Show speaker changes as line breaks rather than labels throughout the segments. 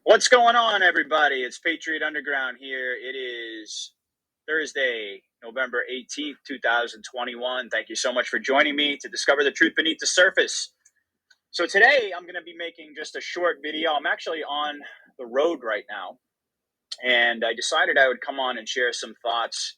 What's going on, everybody? It's Patriot Underground here. It is Thursday, November 18th, 2021. Thank you so much for joining me to discover the truth beneath the surface. So today I'm going to be making just a short video. I'm actually on the road right now, and I decided I would come on and share some thoughts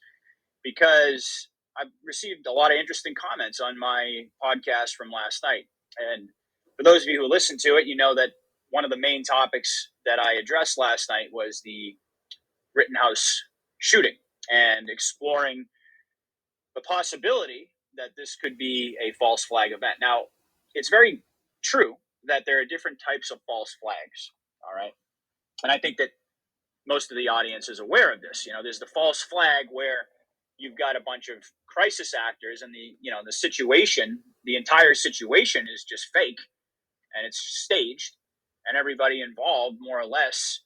because I've received a lot of interesting comments on my podcast from last night. And for those of you who listened to it, you know that one of the main topics that I addressed last night was the Rittenhouse shooting and exploring the possibility that this could be a false flag event. Now, it's very true that there are different types of false flags. All right. And I think that most of the audience is aware of this. There's the false flag where you've got a bunch of crisis actors and the entire situation is just fake and it's staged and everybody involved more or less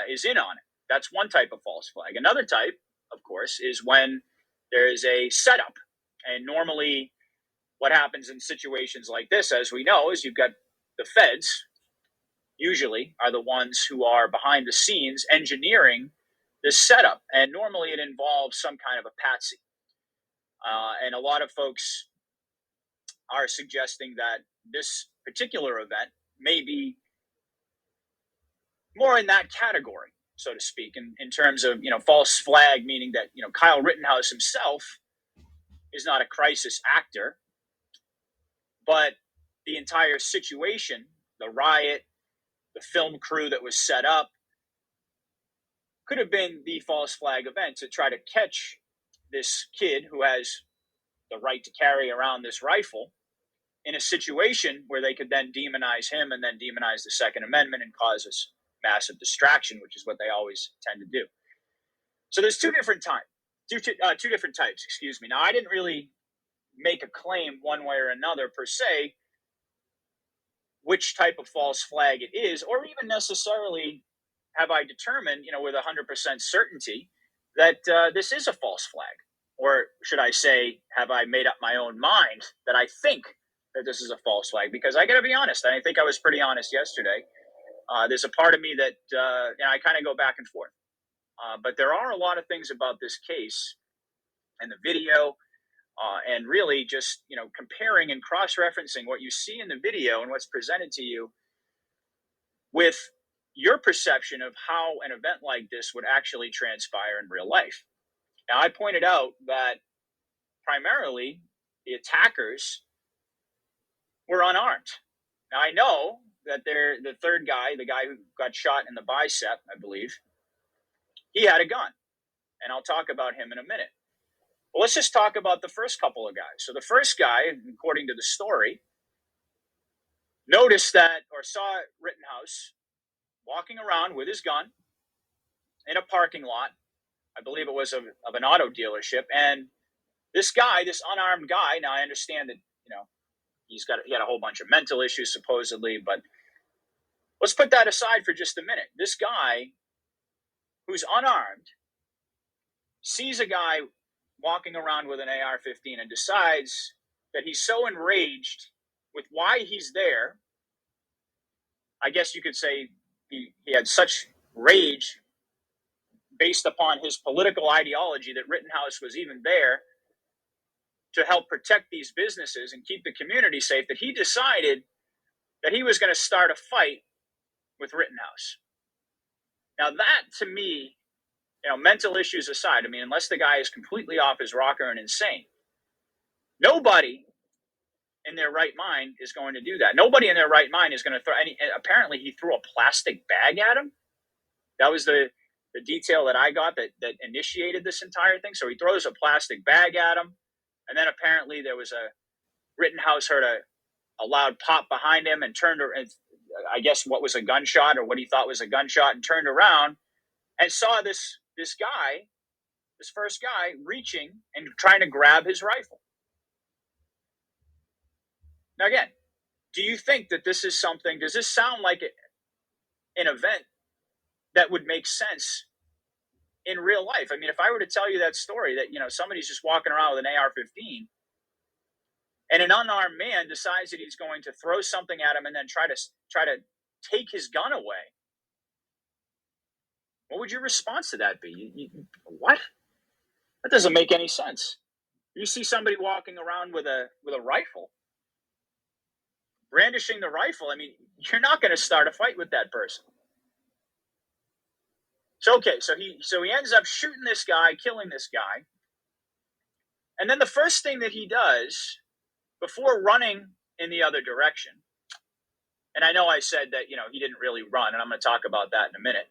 is in on it. That's one type of false flag. Another type, of course, is when there is a setup. And normally what happens in situations like this, as we know, is you've got the feds usually are the ones who are behind the scenes engineering this setup. And normally it involves some kind of a patsy. And a lot of folks are suggesting that this particular event may be more in that category, so to speak, in terms of, false flag, meaning that, Kyle Rittenhouse himself is not a crisis actor, but the entire situation, the riot, the film crew that was set up, could have been the false flag event to try to catch this kid who has the right to carry around this rifle in a situation where they could then demonize him and then demonize the Second Amendment and cause us massive distraction, which is what they always tend to do. So there's two different types. Excuse me. Now, I didn't really make a claim one way or another per se which type of false flag it is, or even necessarily have I determined, with 100% certainty that this is a false flag, or should I say, have I made up my own mind that I think that this is a false flag? Because I got to be honest, I think I was pretty honest yesterday. There's a part of me that I kind of go back and forth. But there are a lot of things about this case and the video, and really just comparing and cross-referencing what you see in the video and what's presented to you with your perception of how an event like this would actually transpire in real life. Now, I pointed out that primarily the attackers were unarmed. Now, I know that the third guy, the guy who got shot in the bicep, I believe, he had a gun. And I'll talk about him in a minute. Well, let's just talk about the first couple of guys. So the first guy, according to the story, noticed that or saw Rittenhouse walking around with his gun in a parking lot. I believe it was of an auto dealership. And this guy, this unarmed guy, now I understand that, he had a whole bunch of mental issues supposedly, but let's put that aside for just a minute. This guy who's unarmed sees a guy walking around with an AR-15 and decides that he's so enraged with why he's there. I guess you could say he had such rage based upon his political ideology that Rittenhouse was even there to help protect these businesses and keep the community safe, that he decided that he was going to start a fight with Rittenhouse. Now that, to me, mental issues aside, unless the guy is completely off his rocker and insane, nobody in their right mind is going to do that. Nobody in their right mind is going to throw any. Apparently, he threw a plastic bag at him. That was the detail that I got that initiated this entire thing. So he throws a plastic bag at him, and then apparently there was Rittenhouse heard a loud pop behind him and turned, and I guess what was a gunshot or what he thought was a gunshot, and turned around and saw this guy, this first guy, reaching and trying to grab his rifle. Now, again, do you think that this is something, does this sound like an event that would make sense in real life? If I were to tell you that story that, somebody's just walking around with an AR-15 and an unarmed man decides that he's going to throw something at him and then try to take his gun away, would your response to that be? What? That doesn't make any sense. You see somebody walking around with a rifle, brandishing the rifle. I mean, you're not going to start a fight with that person. So okay, so he ends up shooting this guy, killing this guy, and then the first thing that he does before running in the other direction, and I know I said that he didn't really run, and I'm going to talk about that in a minute,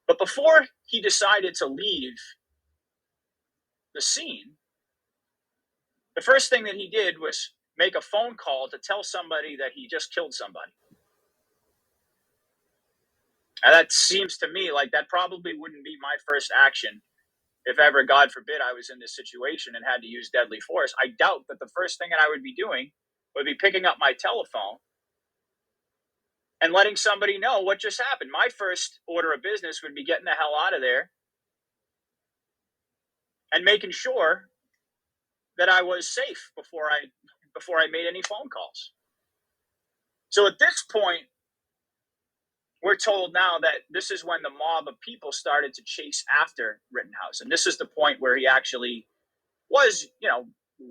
but before he decided to leave the scene, the first thing that he did was make a phone call to tell somebody that he just killed somebody. And that seems to me like that probably wouldn't be my first action if ever, God forbid, I was in this situation and had to use deadly force. I doubt that the first thing that I would be doing would be picking up my telephone and letting somebody know what just happened. My first order of business would be getting the hell out of there and making sure that I was safe before I made any phone calls. So at this point, we're told now that this is when the mob of people started to chase after Rittenhouse. And this is the point where he actually was,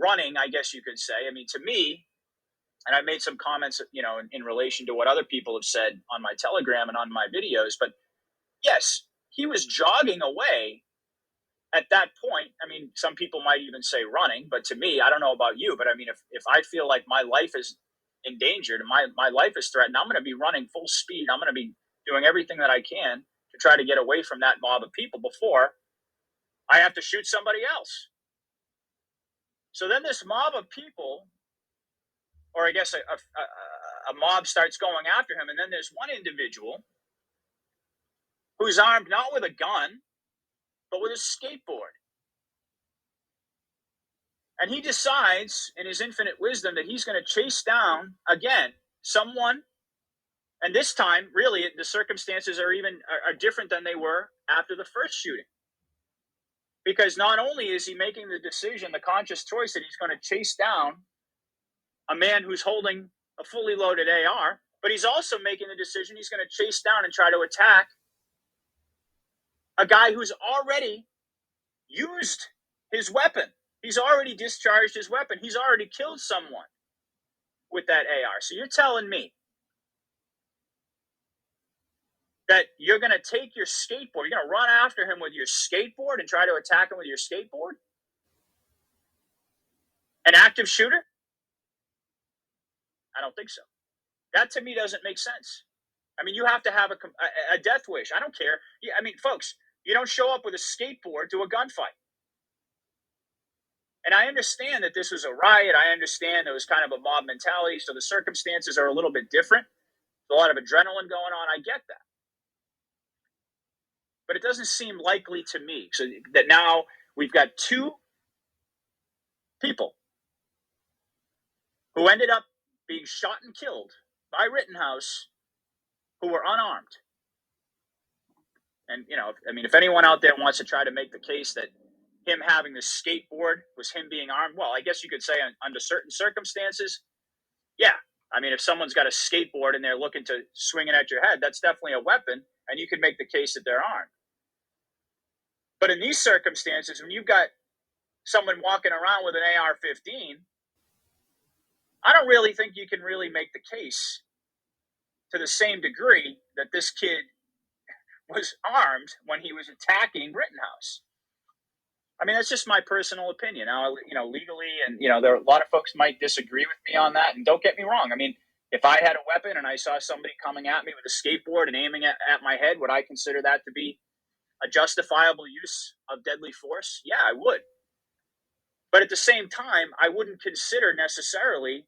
running, I guess you could say. I mean, to me, and I made some comments, in relation to what other people have said on my Telegram and on my videos, but yes, he was jogging away at that point. I mean, some people might even say running, but to me, I don't know about you, but I mean, if I feel like my life is endangered and my life is threatened, I'm going to be running full speed. I'm going to be doing everything that I can to try to get away from that mob of people before I have to shoot somebody else. So then this mob of people, or I guess a mob starts going after him, and then there's one individual who's armed not with a gun, but with a skateboard. And he decides, in his infinite wisdom, that he's going to chase down, again, someone. And this time, really, the circumstances are different than they were after the first shooting. Because not only is he making the decision, the conscious choice that he's going to chase down a man who's holding a fully loaded AR, but he's also making the decision he's going to chase down and try to attack a guy who's already used his weapon. He's already discharged his weapon. He's already killed someone with that AR. So you're telling me that you're going to take your skateboard, you're going to run after him with your skateboard and try to attack him with your skateboard? An active shooter? I don't think so. That to me doesn't make sense. I mean, you have to have a death wish. I don't care. I mean, folks, you don't show up with a skateboard to a gunfight. And I understand that this was a riot. I understand there was kind of a mob mentality, so the circumstances are a little bit different. There's a lot of adrenaline going on. I get that. But it doesn't seem likely to me. So that now we've got two people who ended up being shot and killed by Rittenhouse who were unarmed. And, if anyone out there wants to try to make the case that him having the skateboard was him being armed, well, I guess you could say under certain circumstances, yeah. I mean, if someone's got a skateboard and they're looking to swing it at your head, that's definitely a weapon, and you can make the case that they're armed. But in these circumstances, when you've got someone walking around with an AR-15, I don't really think you can really make the case to the same degree that this kid was armed when he was attacking Rittenhouse. I mean, that's just my personal opinion. Now, legally, and there are a lot of folks might disagree with me on that. And don't get me wrong. I mean, if I had a weapon and I saw somebody coming at me with a skateboard and aiming at my head, would I consider that to be a justifiable use of deadly force? Yeah, I would. But at the same time, I wouldn't consider necessarily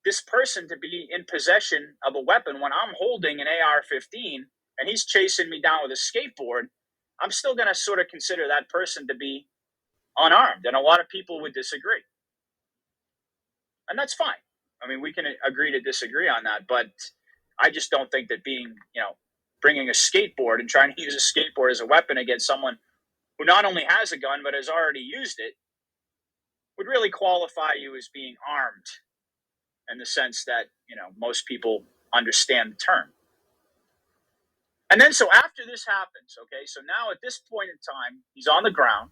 this person to be in possession of a weapon when I'm holding an AR-15 and he's chasing me down with a skateboard. I'm still going to sort of consider that person to be unarmed. And a lot of people would disagree. And that's fine. I mean, we can agree to disagree on that. But I just don't think that bringing a skateboard and trying to use a skateboard as a weapon against someone who not only has a gun but has already used it would really qualify you as being armed in the sense that, most people understand the term. And then, so after this happens, okay, so now at this point in time, he's on the ground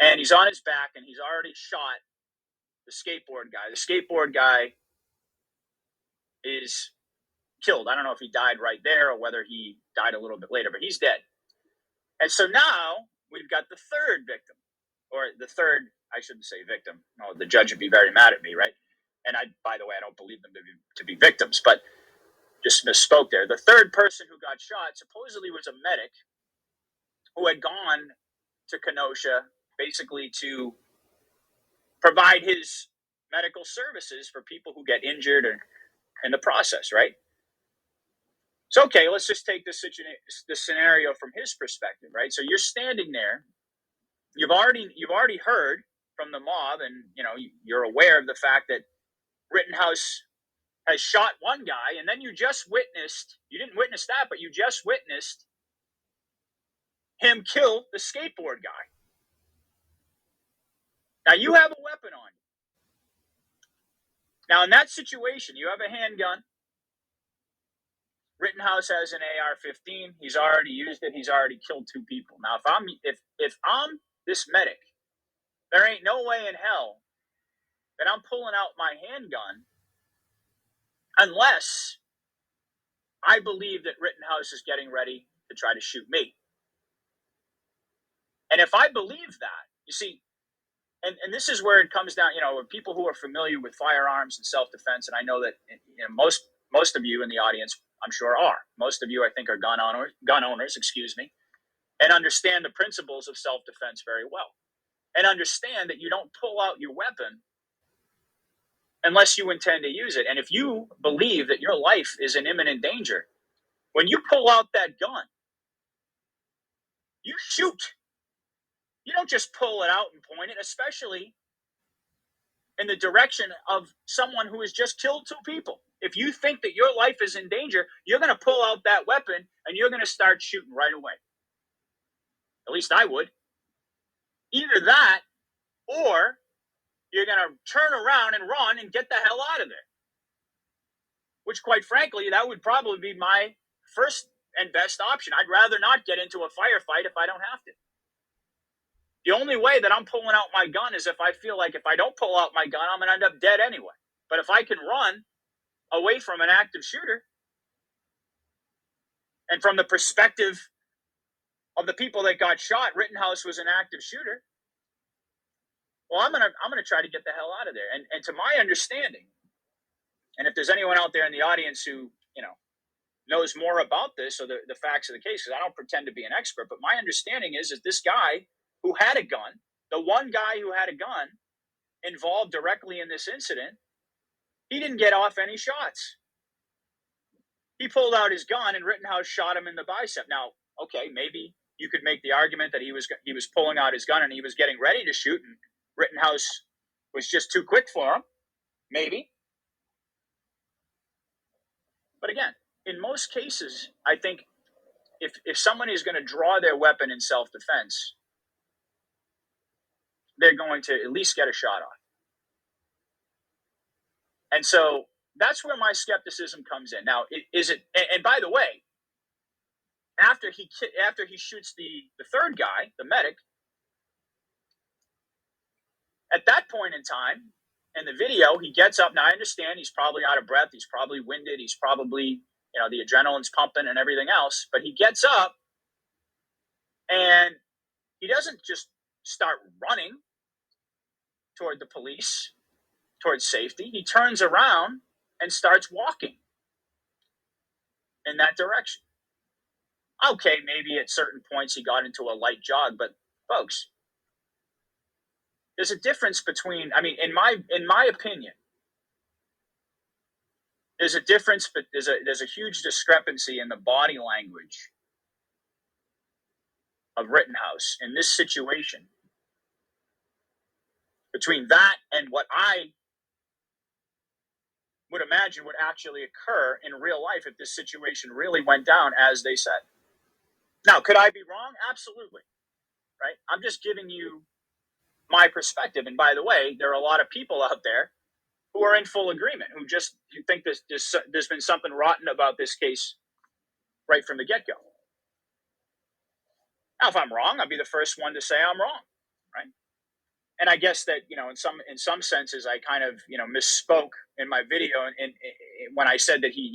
and he's on his back and he's already shot the skateboard guy. The skateboard guy is killed. I don't know if he died right there or whether he died a little bit later, but he's dead. And so now we've got the third victim, or the third, I shouldn't say victim. No, the judge would be very mad at me, right? And by the way, I don't believe them to be victims, but just misspoke there. The third person who got shot supposedly was a medic who had gone to Kenosha basically to provide his medical services for people who get injured or in the process, right? So, okay, let's just take this scenario from his perspective, right? So you're standing there, you've already heard from the mob, and you're aware of the fact that Rittenhouse has shot one guy, and then you didn't witness that, but you just witnessed him kill the skateboard guy. Now you have a weapon on you. Now in that situation, you have a handgun. Rittenhouse has an AR-15. He's already used it. He's already killed two people. Now, if I'm this medic, there ain't no way in hell that I'm pulling out my handgun unless I believe that Rittenhouse is getting ready to try to shoot me. And if I believe that, you see, and this is where it comes down, people who are familiar with firearms and self-defense, and I know that most of you in the audience, I'm sure are. Most of you, I think, are gun owners, and understand the principles of self-defense very well. And understand that you don't pull out your weapon unless you intend to use it. And if you believe that your life is in imminent danger, when you pull out that gun, you shoot. You don't just pull it out and point it, especially in the direction of someone who has just killed two people. If you think that your life is in danger, you're going to pull out that weapon and you're going to start shooting right away. At least I would. Either that, or you're going to turn around and run and get the hell out of there. Which, quite frankly, that would probably be my first and best option. I'd rather not get into a firefight if I don't have to. The only way that I'm pulling out my gun is if I feel like if I don't pull out my gun, I'm going to end up dead anyway. But if I can run away from an active shooter, and from the perspective of the people that got shot, Rittenhouse was an active shooter. Well, I'm gonna try to get the hell out of there. And to my understanding, and if there's anyone out there in the audience who knows more about this or the facts of the case, because I don't pretend to be an expert, but my understanding is that this guy who had a gun, the one guy who had a gun involved directly in this incident, he didn't get off any shots. He pulled out his gun and Rittenhouse shot him in the bicep. Now, okay, maybe you could make the argument that he was pulling out his gun and he was getting ready to shoot, and Rittenhouse was just too quick for him. Maybe. But again, in most cases, I think if someone is going to draw their weapon in self-defense, they're going to at least get a shot off. And so that's where my skepticism comes in. Now, is it? And by the way, after he shoots the third guy, the medic, at that point in time, in the video, he gets up. Now, I understand he's probably out of breath. He's probably winded. He's probably, the adrenaline's pumping and everything else. But he gets up and he doesn't just start running toward the police, towards safety. He turns around and starts walking in that direction. Okay, maybe at certain points he got into a light jog, but folks, there's a difference between, in my opinion, there's a difference, but there's a huge discrepancy in the body language of Rittenhouse in this situation between that and what I would imagine would actually occur in real life if this situation really went down as they said. Now, could I be wrong? Absolutely. Right? I'm just giving you my perspective. And by the way, there are a lot of people out there who are in full agreement, who think there's been something rotten about this case right from the get-go. Now, if I'm wrong, I'll be the first one to say I'm wrong, right? And I guess that in some senses, I kind of misspoke in my video, and when I said that he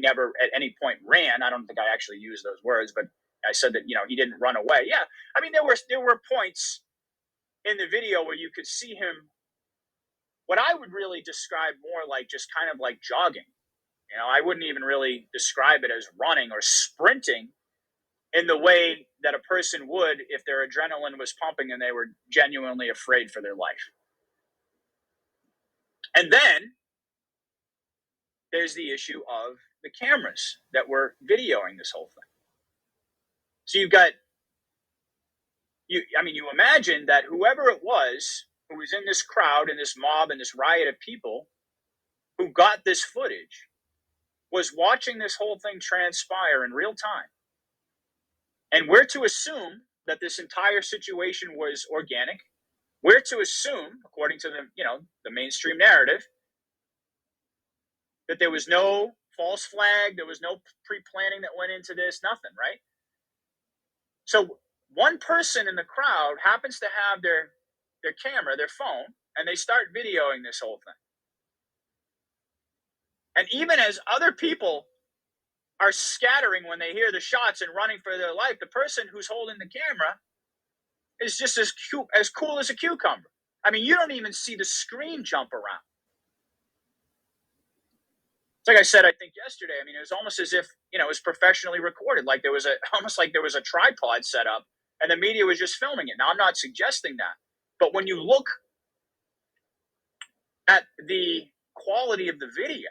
never at any point ran. I don't think I actually used those words, but I said that he didn't run away. Yeah, I mean there were points in the video where you could see him. What I would really describe more like just kind of like jogging. I wouldn't even really describe it as running or sprinting in the way that a person would if their adrenaline was pumping and they were genuinely afraid for their life. And then there's the issue of the cameras that were videoing this whole thing. So you imagine that whoever it was who was in this crowd and this mob and this riot of people who got this footage was watching this whole thing transpire in real time. And we're to assume that this entire situation was organic. We're to assume, according to the mainstream narrative, that there was no false flag, there was no pre-planning that went into this, nothing, right? So one person in the crowd happens to have their camera, their phone, and they start videoing this whole thing. And even as other people are scattering when they hear the shots and running for their life, the person who's holding the camera is just as cool as a cucumber. I mean, you don't even see the screen jump around. It's like I said, I think yesterday, I mean, it was almost as if, it was professionally recorded. Like almost like there was a tripod set up and the media was just filming it. Now, I'm not suggesting that. But when you look at the quality of the video,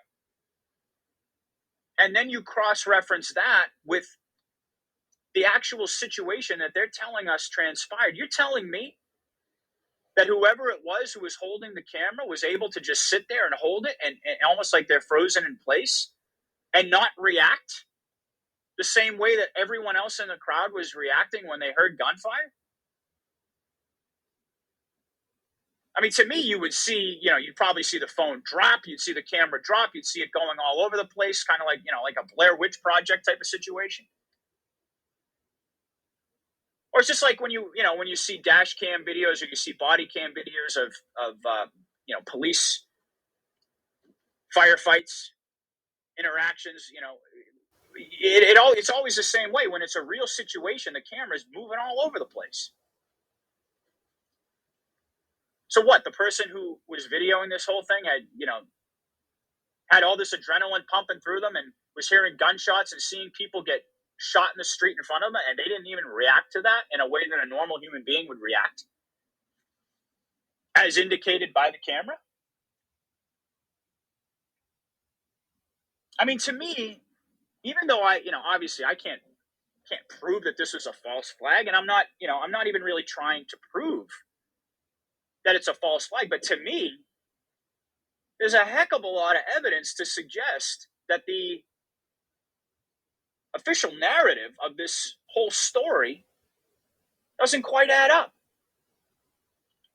and then you cross-reference that with the actual situation that they're telling us transpired, you're telling me that whoever it was who was holding the camera was able to just sit there and hold it and almost like they're frozen in place and not react the same way that everyone else in the crowd was reacting when they heard gunfire? I mean, to me, you would see, you'd probably see the phone drop, you'd see the camera drop, you'd see it going all over the place, kind of like, like a Blair Witch Project type of situation. Or it's just like when when you see dash cam videos or you see body cam videos of police firefights, interactions, it's always the same way. When it's a real situation, the camera's moving all over the place. So what? The person who was videoing this whole thing had all this adrenaline pumping through them and was hearing gunshots and seeing people get shot in the street in front of them, and they didn't even react to that in a way that a normal human being would react, as indicated by the camera. I mean, to me, even though obviously I can't prove that this is a false flag, and I'm not even really trying to prove that it's a false flag, but to me, there's a heck of a lot of evidence to suggest that the official narrative of this whole story doesn't quite add up.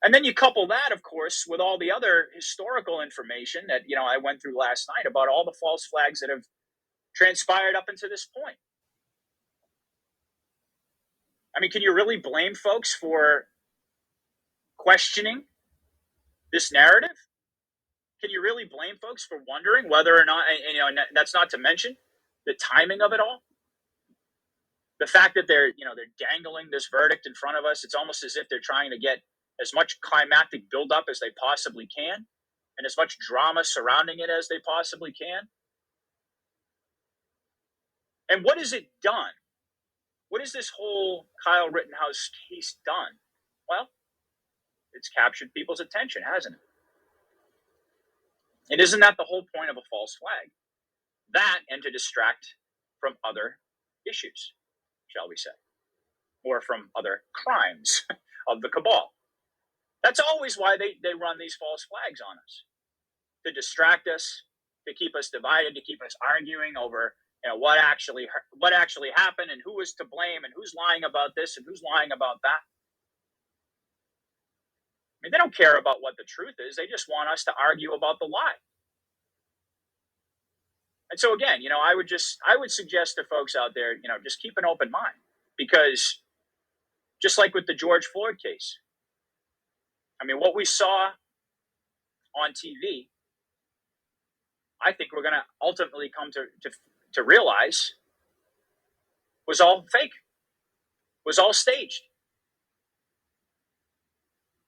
And then you couple that, of course, with all the other historical information that I went through last night about all the false flags that have transpired up until this point. I mean, can you really blame folks for questioning this narrative? Can you really blame folks for wondering whether or not, and that's not to mention the timing of it all? The fact that they're dangling this verdict in front of us, it's almost as if they're trying to get as much climactic buildup as they possibly can and as much drama surrounding it as they possibly can. And what has it done? What has this whole Kyle Rittenhouse case done? Well, it's captured people's attention, hasn't it? And isn't that the whole point of a false flag? That and to distract from other issues, shall we say, or from other crimes of the cabal. That's always why they run these false flags on us, to distract us, to keep us divided, to keep us arguing over what actually happened and who was to blame and who's lying about this and who's lying about that. I mean, they don't care about what the truth is. They just want us to argue about the lie. And so again, I would suggest to folks out there, just keep an open mind, because just like with the George Floyd case, I mean, what we saw on TV, I think we're going to ultimately come to realize was all fake, was all staged.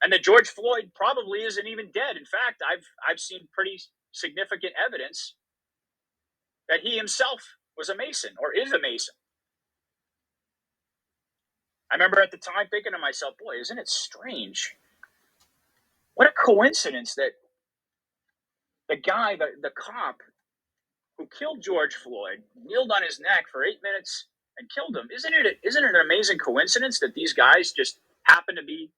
And that George Floyd probably isn't even dead. In fact, I've seen pretty significant evidence that he himself was a Mason or is a Mason. I remember at the time thinking to myself, boy, isn't it strange? What a coincidence that the guy, the cop who killed George Floyd, kneeled on his neck for 8 minutes and killed him. Isn't it an amazing coincidence that these guys just happen to be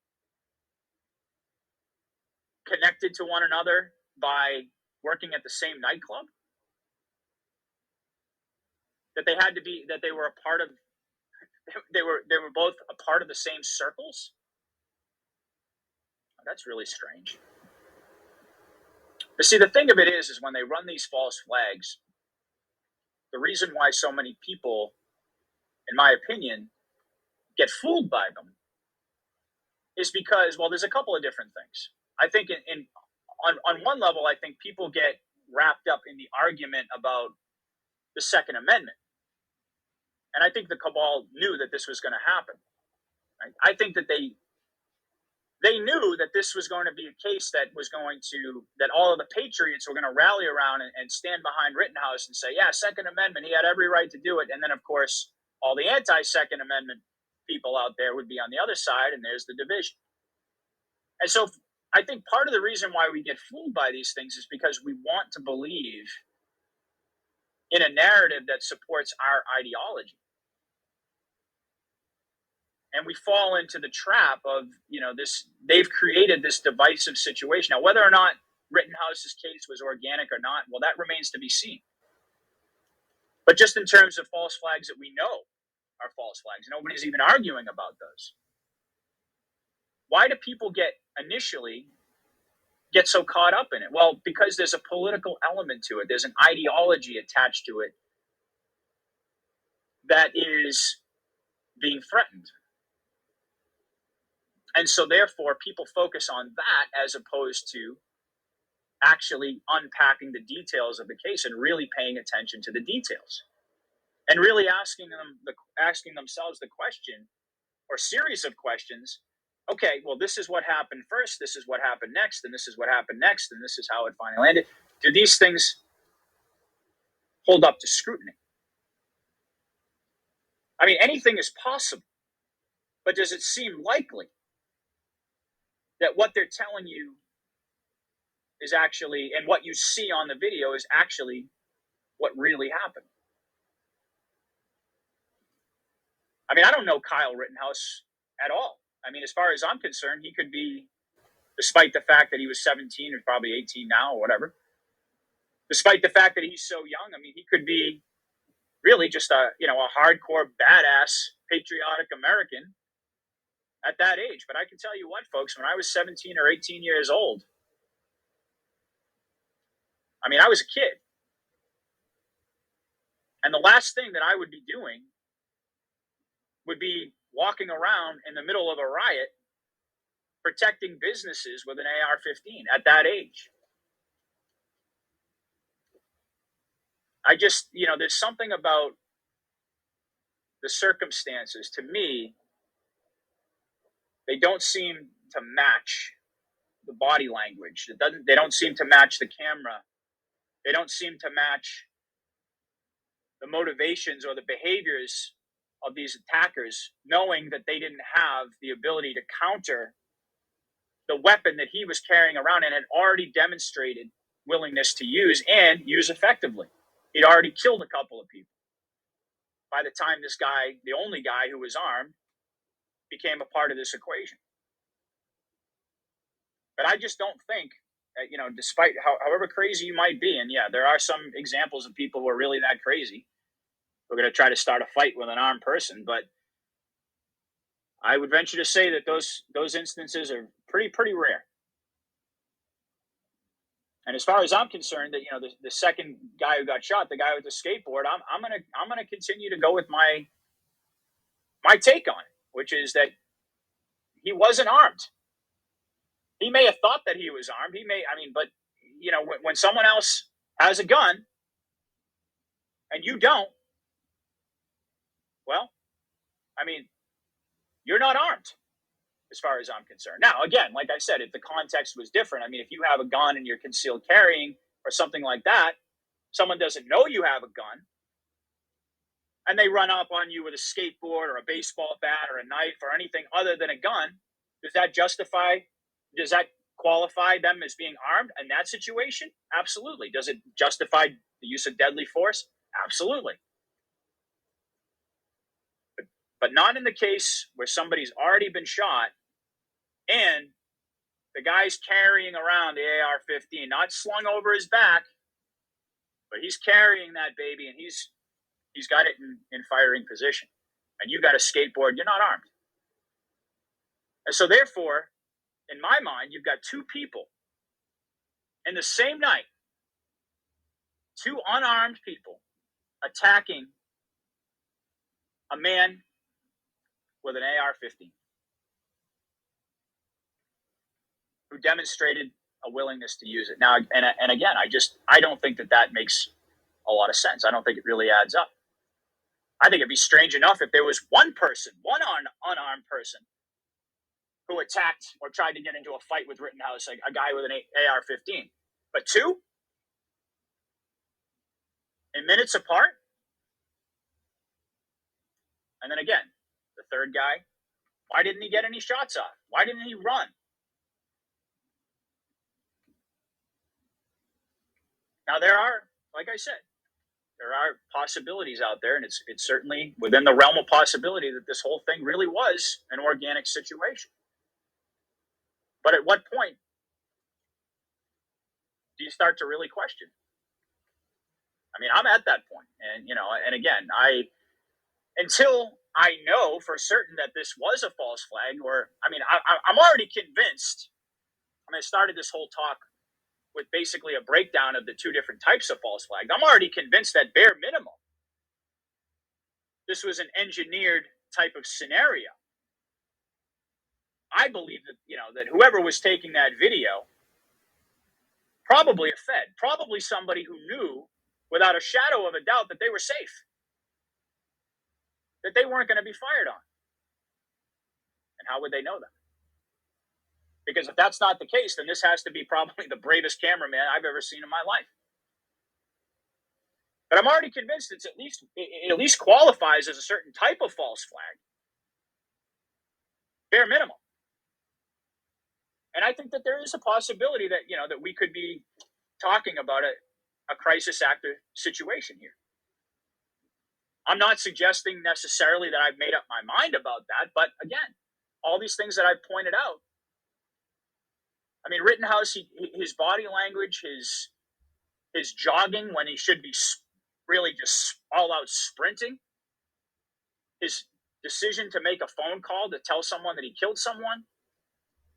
connected to one another by working at the same nightclub? That they were a part of, they were both a part of the same circles? That's really strange. But see, the thing of it is when they run these false flags, the reason why so many people, in my opinion, get fooled by them is because, well, there's a couple of different things. I think on one level, I think people get wrapped up in the argument about the Second Amendment. And I think the cabal knew that this was going to happen. Right? I think that they knew that this was going to be a case that all of the patriots were going to rally around and stand behind Rittenhouse and say, yeah, Second Amendment, he had every right to do it. And then, of course, all the anti-Second Amendment people out there would be on the other side, and there's the division. And so I think part of the reason why we get fooled by these things is because we want to believe in a narrative that supports our ideology. And we fall into the trap of, they've created this divisive situation. Now, whether or not Rittenhouse's case was organic or not, well, that remains to be seen. But just in terms of false flags that we know are false flags, nobody's even arguing about those. Why do people initially get so caught up in it? Well, because there's a political element to it. There's an ideology attached to it that is being threatened. And so therefore, people focus on that as opposed to actually unpacking the details of the case and really paying attention to the details and really asking themselves the question, or series of questions. Okay, well, this is what happened first, this is what happened next, and this is what happened next, and this is how it finally ended. Do these things hold up to scrutiny? I mean, anything is possible, but does it seem likely that what they're telling you is actually, and what you see on the video is actually what really happened? I mean, I don't know Kyle Rittenhouse at all. I mean, as far as I'm concerned, he could be, despite the fact that he was 17 or probably 18 now or whatever, despite the fact that he's so young, I mean, he could be really just a hardcore badass patriotic American at that age. But I can tell you what, folks, when I was 17 or 18 years old, I mean, I was a kid. And the last thing that I would be doing would be walking around in the middle of a riot protecting businesses with an AR-15 at that age. I just, there's something about the circumstances, to me, they don't seem to match the body language. They don't seem to match the camera. They don't seem to match the motivations or the behaviors of these attackers, knowing that they didn't have the ability to counter the weapon that he was carrying around and had already demonstrated willingness to use and use effectively. He'd already killed a couple of people by the time this guy, the only guy who was armed, became a part of this equation. But I just don't think that, despite however crazy you might be, and yeah, there are some examples of people who are really that crazy, who are going to try to start a fight with an armed person, but I would venture to say that those instances are pretty rare. And as far as I'm concerned, that the second guy who got shot, the guy with the skateboard, I'm gonna continue to go with my take on it, which is that he wasn't armed. He may have thought that he was armed. But when someone else has a gun and you don't, well, I mean, you're not armed as far as I'm concerned. Now, again, like I said, if the context was different, I mean, if you have a gun and you're concealed carrying or something like that, someone doesn't know you have a gun and they run up on you with a skateboard or a baseball bat or a knife or anything other than a gun, does that qualify them as being armed in that situation? Absolutely. Does it justify the use of deadly force? Absolutely. But not in the case where somebody's already been shot and the guy's carrying around the AR-15, not slung over his back, but he's carrying that baby and he's got it in firing position. And you got a skateboard, you're not armed. And so therefore, in my mind, you've got two people in the same night, two unarmed people attacking a man with an AR-15 who demonstrated a willingness to use it. Now, and again, I don't think that makes a lot of sense. I don't think it really adds up. I think it'd be strange enough if there was one unarmed person who attacked or tried to get into a fight with Rittenhouse, like a guy with an AR-15. But two, in minutes apart, and then again, the third guy, why didn't he get any shots off? Why didn't he run? Now, like I said, there are possibilities out there, and it's certainly within the realm of possibility that this whole thing really was an organic situation. But at what point do you start to really question? I mean, I'm at that point, and again, until I know for certain that this was a false flag, or I'm already convinced. I started this whole talk with basically a breakdown of the two different types of false flags. I'm already convinced that bare minimum, this was an engineered type of scenario. I believe that whoever was taking that video, probably a Fed, probably somebody who knew without a shadow of a doubt that they were safe, that they weren't going to be fired on. And how would they know that? Because if that's not the case, then this has to be probably the bravest cameraman I've ever seen in my life. But I'm already convinced it at least qualifies as a certain type of false flag. Bare minimum. And I think that there is a possibility that, that we could be talking about a crisis actor situation here. I'm not suggesting necessarily that I've made up my mind about that, but again, all these things that I've pointed out. I mean, Rittenhouse, his body language, his jogging when he should be really just all out sprinting, his decision to make a phone call to tell someone that he killed someone,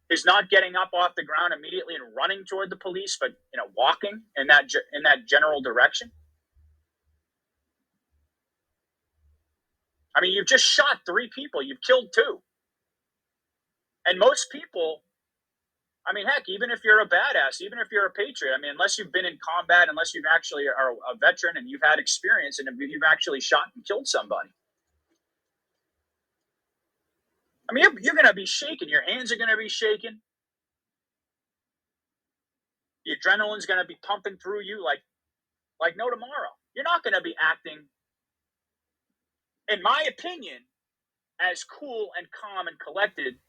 his not getting up off the ground immediately and running toward the police, but walking in that general direction. I mean, you've just shot 3 people, you've killed 2, and most people. I mean, heck, even if you're a badass, even if you're a patriot, I mean, unless you've been in combat, unless you've actually are a veteran and you've had experience and you've actually shot and killed somebody, I mean, you're going to be shaking. Your hands are going to be shaking. The adrenaline's going to be pumping through you like no tomorrow. You're not going to be acting, in my opinion, as cool and calm and collected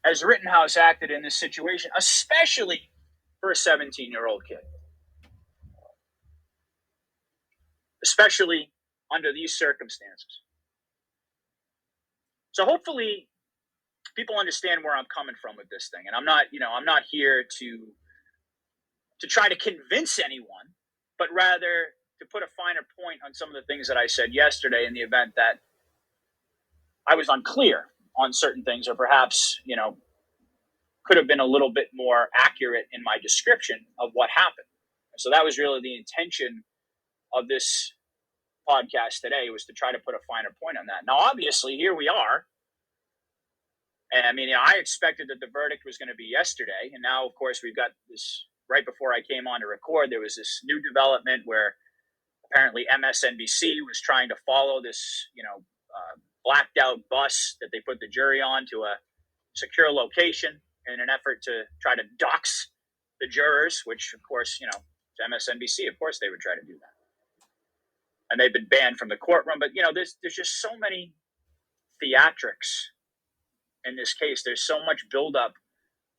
as Rittenhouse acted in this situation, especially for a 17-year-old kid. Especially under these circumstances. So hopefully people understand where I'm coming from with this thing. And I'm not here to try to convince anyone, but rather to put a finer point on some of the things that I said yesterday in the event that I was unclear on certain things, or perhaps, could have been a little bit more accurate in my description of what happened. So that was really the intention of this podcast today, was to try to put a finer point on that. Now, obviously, here we are. And I mean, I expected that the verdict was going to be yesterday. And now, of course, we've got this right before I came on to record, there was this new development where apparently MSNBC was trying to follow this, blacked out bus that they put the jury on to a secure location in an effort to try to dox the jurors, which, of course, MSNBC, of course, they would try to do that. And they've been banned from the courtroom. But, there's just so many theatrics in this case. There's so much buildup.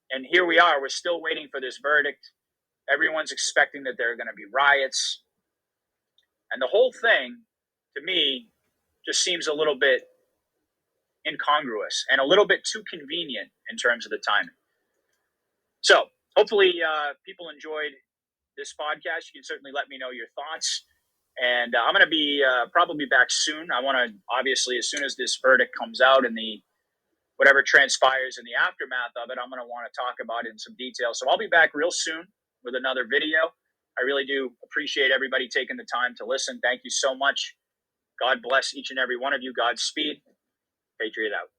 And here we are. We're still waiting for this verdict. Everyone's expecting that there are going to be riots. And the whole thing, to me, just seems a little bit incongruous and a little bit too convenient in terms of the timing. So hopefully people enjoyed this podcast. You can certainly let me know your thoughts. And I'm going to be probably back soon. I want to, obviously, as soon as this verdict comes out and whatever transpires in the aftermath of it, I'm going to want to talk about it in some detail. So I'll be back real soon with another video. I really do appreciate everybody taking the time to listen. Thank you so much. God bless each and every one of you. Godspeed. Patriot out.